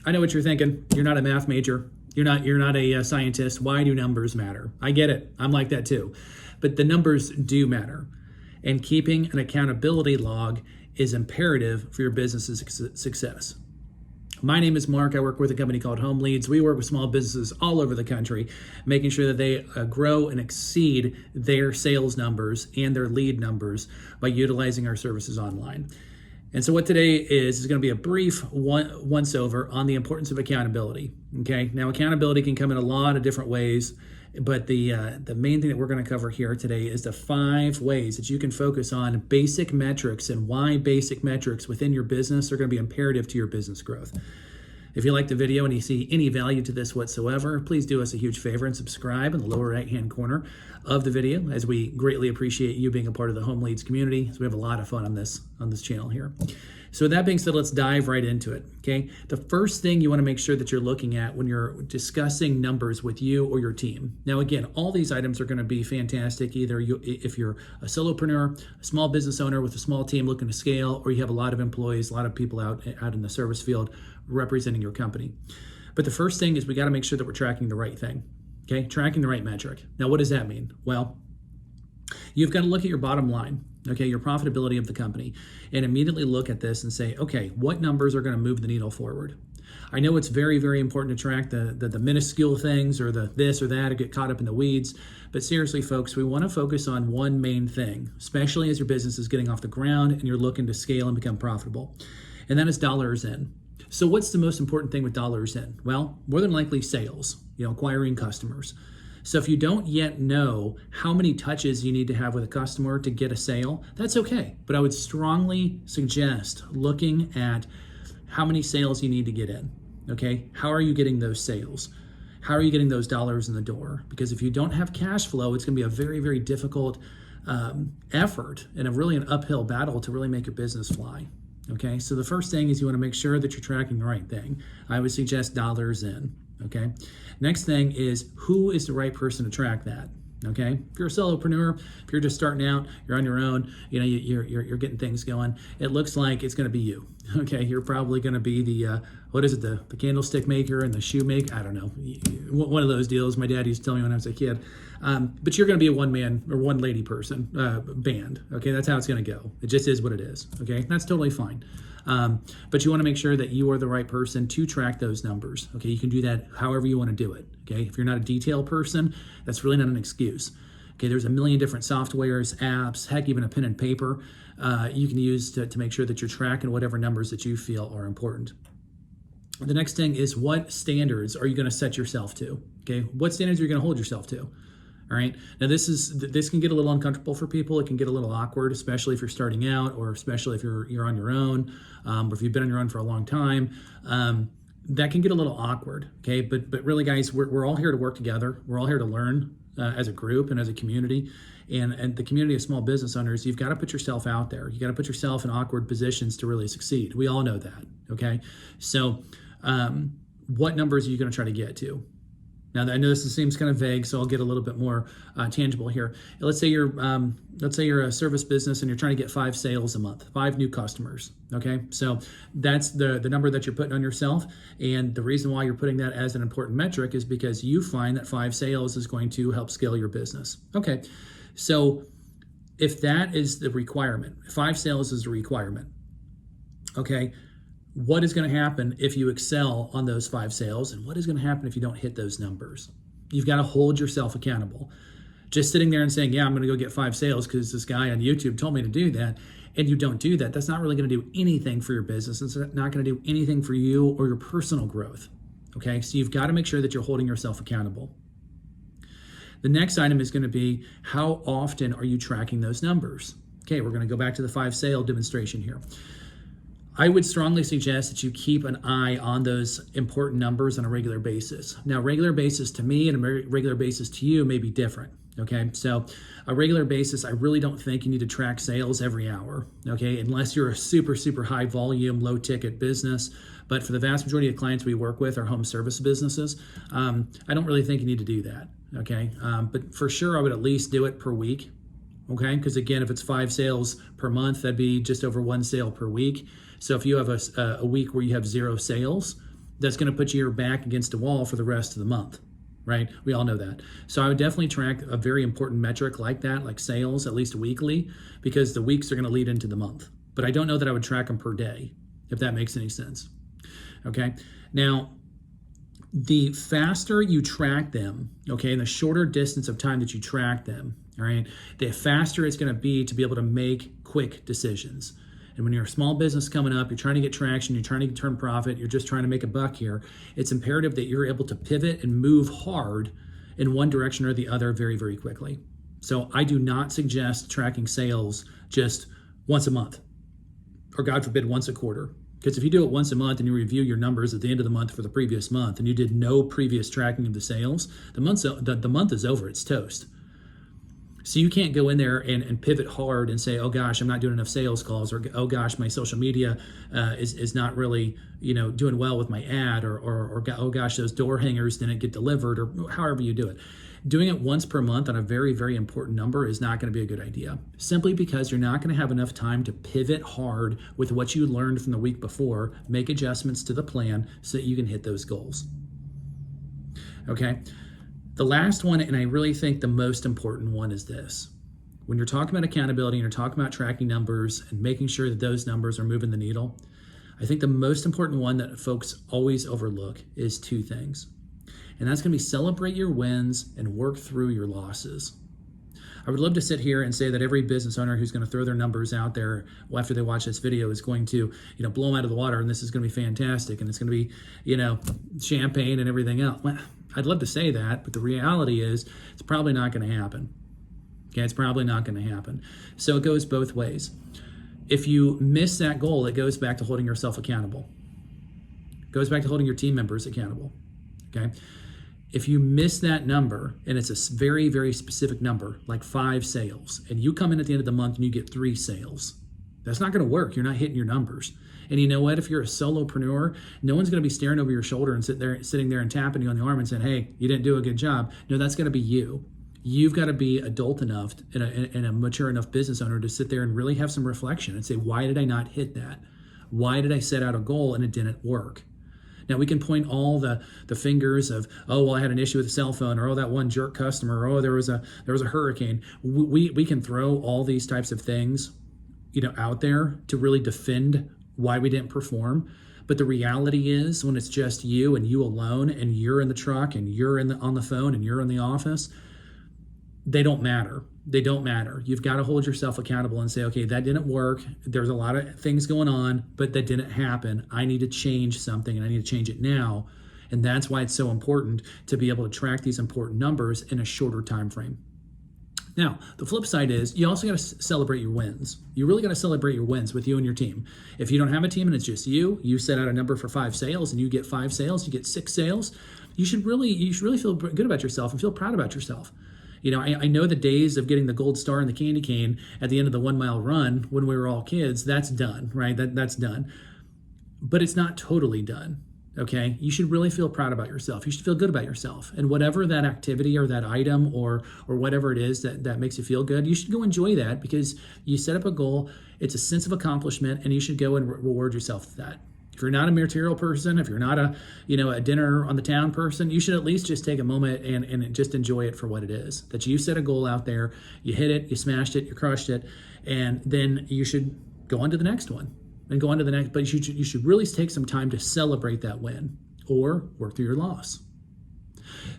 I know what you're thinking. You're not a math major. You're not a scientist. Why do numbers matter? I get it. I'm like that too. But the numbers do matter. And keeping an accountability log is imperative for your business's success. My name is Mark. I work with a company called Home Leads. We work with small businesses all over the country, making sure that they grow and exceed their sales numbers and their lead numbers by utilizing our services online. And so what today is going to be a brief once over on the importance of accountability. Okay, now accountability can come in a lot of different ways, but the main thing that we're going to cover here today is the 5 ways that you can focus on basic metrics and why basic metrics within your business are going to be imperative to your business growth. If you like the video and you see any value to this whatsoever, please do us a huge favor and subscribe in the lower right-hand corner of the video, as we greatly appreciate you being a part of the Home Leads community. So we have a lot of fun on this channel here. So with that being said, let's dive right into it, okay? The first thing you want to make sure that you're looking at when you're discussing numbers with you or your team. Now, again, all these items are going to be fantastic, either if you're a solopreneur, a small business owner with a small team looking to scale, or you have a lot of employees, a lot of people out in the service field representing your company. But the first thing is we got to make sure that we're tracking the right thing, okay? Tracking the right metric. Now, what does that mean? Well, you've got to look at your bottom line, okay, your profitability of the company, and immediately look at this and say, okay, what numbers are going to move the needle forward? I know it's very, very important to track the minuscule things or the this or that or get caught up in the weeds, but seriously, folks, we want to focus on one main thing, especially as your business is getting off the ground and you're looking to scale and become profitable, and that is dollars in. So what's the most important thing with dollars in? Well, more than likely sales, acquiring customers. So if you don't yet know how many touches you need to have with a customer to get a sale, that's okay. But I would strongly suggest looking at how many sales you need to get in, okay? How are you getting those sales? How are you getting those dollars in the door? Because if you don't have cash flow, it's gonna be a very, very difficult effort and really an uphill battle to really make your business fly. Okay, so the first thing is you want to make sure that you're tracking the right thing. I would suggest dollars in. Okay, next thing is who is the right person to track that. Okay, if you're a solopreneur, if you're just starting out, you're on your own, you're getting things going, it looks like it's going to be you. Okay, you're probably going to be the the candlestick maker and the shoe maker. I don't know, one of those deals. My dad used to tell me when I was a kid. But you're going to be a one man or one lady person band. Okay, that's how it's going to go. It just is what it is. Okay, that's totally fine. But you want to make sure that you are the right person to track those numbers. Okay, you can do that however you want to do it. Okay, if you're not a detail person, that's really not an excuse. Okay, there's a million different softwares, apps, heck, even a pen and paper you can use to make sure that you're tracking whatever numbers that you feel are important. The next thing is, what standards are you going to set yourself to? Okay, what standards are you going to hold yourself to? All right. Now this can get a little uncomfortable for people. It can get a little awkward, especially if you're starting out, or especially if you're on your own, or if you've been on your own for a long time. That can get a little awkward. Okay. But really, guys, we're all here to work together. We're all here to learn as a group and as a community. And the community of small business owners, you've got to put yourself out there. You got to put yourself in awkward positions to really succeed. We all know that. Okay. So what numbers are you going to try to get to? Now, I know this seems kind of vague, so I'll get a little bit more tangible here. Let's say you're a service business and you're trying to get 5 sales a month, 5 new customers. Okay, so that's the number that you're putting on yourself, and the reason why you're putting that as an important metric is because you find that 5 sales is going to help scale your business. Okay, so if that is the requirement, 5 sales is a requirement. Okay. What is going to happen if you excel on those 5 sales, and what is going to happen if you don't hit those numbers? You've got to hold yourself accountable. Just sitting there and saying, yeah, I'm going to go get 5 sales because this guy on YouTube told me to do that, and you don't do that, that's not really going to do anything for your business. It's not going to do anything for you or your personal growth. Okay, so you've got to make sure that you're holding yourself accountable. The next item is going to be, how often are you tracking those numbers? Okay, we're going to go back to the 5 sale demonstration here. I would strongly suggest that you keep an eye on those important numbers on a regular basis. Now, regular basis to me and a regular basis to you may be different. Okay, so a regular basis, I really don't think you need to track sales every hour. Okay, unless you're a super, super high volume, low ticket business. But for the vast majority of clients we work with are home service businesses. I don't really think you need to do that. Okay, but for sure, I would at least do it per week. Okay, because again, if it's 5 sales per month, that'd be just over 1 sale per week. So if you have a week where you have 0 sales, that's going to put your back against a wall for the rest of the month, right? We all know that. So I would definitely track a very important metric like that, like sales, at least weekly, because the weeks are going to lead into the month. But I don't know that I would track them per day, if that makes any sense. Okay. Now, the faster you track them, okay, and the shorter distance of time that you track them, all right, the faster it's going to be to be able to make quick decisions. And when you're a small business coming up, you're trying to get traction, you're trying to turn profit, you're just trying to make a buck here, it's imperative that you're able to pivot and move hard in one direction or the other very, very quickly. So I do not suggest tracking sales just once a month, or God forbid, once a quarter. Because if you do it once a month and you review your numbers at the end of the month for the previous month and you did no previous tracking of the sales, the month is over, it's toast. So you can't go in there and pivot hard and say, oh gosh, I'm not doing enough sales calls, or oh gosh, my social media is not really doing well with my ad, or oh gosh, those door hangers didn't get delivered, or however you do it. Doing it once per month on a very, very important number is not going to be a good idea, simply because you're not going to have enough time to pivot hard with what you learned from the week before, make adjustments to the plan so that you can hit those goals. Okay. The last one, and I really think the most important one, is this. When you're talking about accountability and you're talking about tracking numbers and making sure that those numbers are moving the needle, I think the most important one that folks always overlook is two things. And that's going to be celebrate your wins and work through your losses. I would love to sit here and say that every business owner who's going to throw their numbers out there after they watch this video is going to, blow them out of the water, and this is going to be fantastic, and it's going to be, champagne and everything else. Well, I'd love to say that, but the reality is it's probably not going to happen. Okay, it's probably not going to happen. So it goes both ways. If you miss that goal, it goes back to holding yourself accountable. It goes back to holding your team members accountable. Okay. If you miss that number, and it's a very, very specific number, like 5 sales, and you come in at the end of the month and you get 3 sales, that's not going to work. You're not hitting your numbers. And you know what? If you're a solopreneur, no one's going to be staring over your shoulder and sitting there and tapping you on the arm and saying, hey, you didn't do a good job. No, that's going to be you. You've got to be adult enough and a mature enough business owner to sit there and really have some reflection and say, why did I not hit that? Why did I set out a goal and it didn't work? Now, we can point all the fingers of, oh, well, I had an issue with the cell phone, or oh, that one jerk customer, or oh, there was a hurricane. We can throw all these types of things, out there to really defend why we didn't perform. But the reality is, when it's just you and you alone, and you're in the truck and you're on the phone and you're in the office, they don't matter. They don't matter. You've got to hold yourself accountable and say, okay, that didn't work. There's a lot of things going on, but that didn't happen. I need to change something, and I need to change it now. And that's why it's so important to be able to track these important numbers in a shorter time frame. Now, the flip side is you also got to celebrate your wins. You really got to celebrate your wins with you and your team. If you don't have a team and it's just you set out a number for 5 sales and you get 5 sales, you get 6 sales, you should really feel good about yourself and feel proud about yourself. I know the days of getting the gold star and the candy cane at the end of the 1 mile run when we were all kids, that's done, right? That's done. But it's not totally done, okay? You should really feel proud about yourself. You should feel good about yourself. And whatever that activity or that item or whatever it is that makes you feel good, you should go enjoy that, because you set up a goal, it's a sense of accomplishment, and you should go and reward yourself for that. If you're not a material person, if you're not a dinner on the town person, you should at least just take a moment and just enjoy it for what it is. That you set a goal out there, you hit it, you smashed it, you crushed it, and then you should go on to the next one and go on to the next. But you should really take some time to celebrate that win or work through your loss.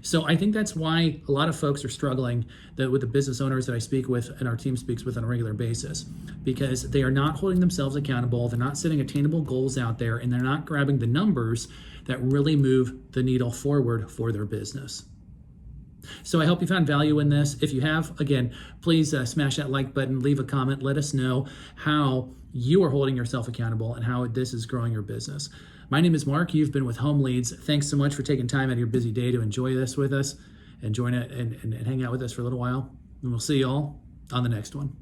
So I think that's why a lot of folks are struggling with the business owners that I speak with and our team speaks with on a regular basis, because they are not holding themselves accountable, they're not setting attainable goals out there, and they're not grabbing the numbers that really move the needle forward for their business. So I hope you found value in this. If you have, again, please smash that like button, leave a comment, let us know how you are holding yourself accountable and how this is growing your business. My name is Mark. You've been with Home Leads. Thanks so much for taking time out of your busy day to enjoy this with us and join it and hang out with us for a little while. And we'll see you all on the next one.